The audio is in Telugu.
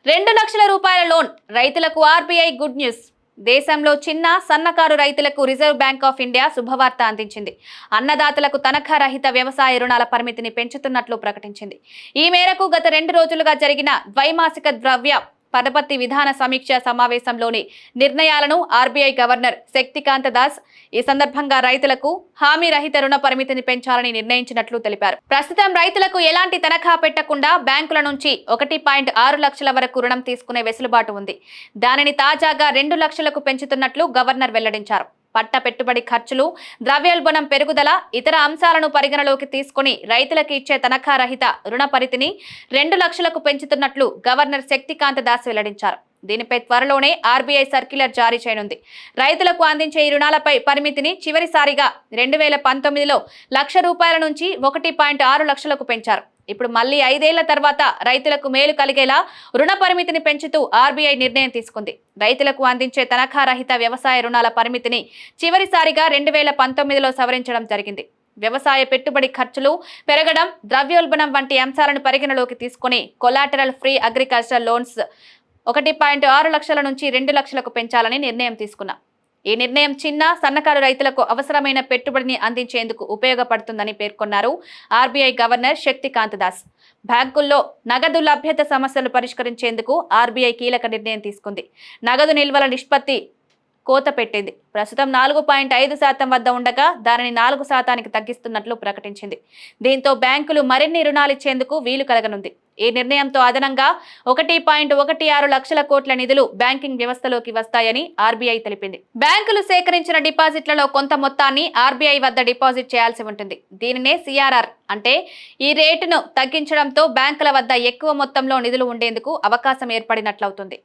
రూ. 2 లక్షల లోన్ రైతులకు ఆర్బీఐ గుడ్ న్యూస్. దేశంలో చిన్న సన్నకారు రైతులకు రిజర్వ్ బ్యాంక్ ఆఫ్ ఇండియా శుభవార్త అందించింది. అన్నదాతలకు తనఖా రహిత వ్యవసాయ రుణాల పరిమితిని పెంచుతున్నట్లు ప్రకటించింది. ఈ మేరకు గత 2 రోజులుగా జరిగిన ద్వైమాసిక ద్రవ్య పరపతి విధాన సమీక్ష సమావేశంలోని నిర్ణయాలను ఆర్బీఐ గవర్నర్ శక్తికాంత దాస్ ఈ సందర్భంగా రైతులకు హామీ రహిత రుణ పరిమితిని పెంచాలని నిర్ణయించినట్లు తెలిపారు. ప్రస్తుతం రైతులకు ఎలాంటి తనఖా పెట్టకుండా బ్యాంకుల నుంచి 1.6 లక్షల వరకు రుణం తీసుకునే వెసులుబాటు ఉంది. దానిని తాజాగా 2 లక్షలకు పెంచుతున్నట్లు గవర్నర్ వెల్లడించారు. పట్ట పెట్టుబడి ఖర్చులు, ద్రవ్యోల్బణం పెరుగుదల, ఇతర అంశాలను పరిగణలోకి తీసుకుని రైతులకు ఇచ్చే తనఖా రహిత రుణ పరిధిని 2 లక్షలకు పెంచుతున్నట్లు గవర్నర్ శక్తికాంత దాస్ వెల్లడించారు. దీనిపై త్వరలోనే ఆర్బీఐ సర్క్యులర్ జారీ చేయనుంది. రైతులకు అందించే ఈ రుణాలపై పరిమితిని చివరిసారిగా 2019లో ₹1,00,000 నుంచి 1.6 లక్షలకు పెంచారు. ఇప్పుడు మళ్లీ 5 ఏళ్ల తర్వాత రైతులకు మేలు కలిగేలా రుణ పరిమితిని పెంచుతూ ఆర్బీఐ నిర్ణయం తీసుకుంది. రైతులకు అందించే తనఖా రహిత వ్యవసాయ రుణాల పరిమితిని చివరిసారిగా 2019లో సవరించడం జరిగింది. వ్యవసాయ పెట్టుబడి ఖర్చులు పెరగడం, ద్రవ్యోల్బణం వంటి అంశాలను పరిగణలోకి తీసుకుని కొలాటరల్ ఫ్రీ అగ్రికల్చరల్ లోన్స్ 1.6 లక్షల నుంచి 2 లక్షలకు పెంచాలని నిర్ణయం తీసుకున్నాం. ఈ నిర్ణయం చిన్న సన్నకారు రైతులకు అవసరమైన పెట్టుబడిని అందించేందుకు ఉపయోగపడుతుందని పేర్కొన్నారు ఆర్బీఐ గవర్నర్ శక్తికాంత దాస్. బ్యాంకుల్లో నగదు లభ్యత సమస్యలు పరిష్కరించేందుకు ఆర్బీఐ కీలక నిర్ణయం తీసుకుంది. నగదు నిల్వల నిష్పత్తి కోత పెట్టింది. ప్రస్తుతం 4.5% వద్ద ఉండగా దానిని 4% తగ్గిస్తున్నట్లు ప్రకటించింది. దీంతో బ్యాంకులు మరిన్ని రుణాలిచ్చేందుకు వీలు కలగనుంది. ఈ నిర్ణయంతో అదనంగా 1.16 లక్షల కోట్ల నిధులు బ్యాంకింగ్ వ్యవస్థలోకి వస్తాయని ఆర్బీఐ తెలిపింది. బ్యాంకులు సేకరించిన డిపాజిట్లలో కొంత మొత్తాన్ని ఆర్బీఐ వద్ద డిపాజిట్ చేయాల్సి ఉంటుంది. దీనినే సిఆర్ఆర్ అంటే ఈ రేటును తగ్గించడంతో బ్యాంకుల వద్ద ఎక్కువ మొత్తంలో నిధులు ఉండేందుకు అవకాశం ఏర్పడినట్లవుతుంది.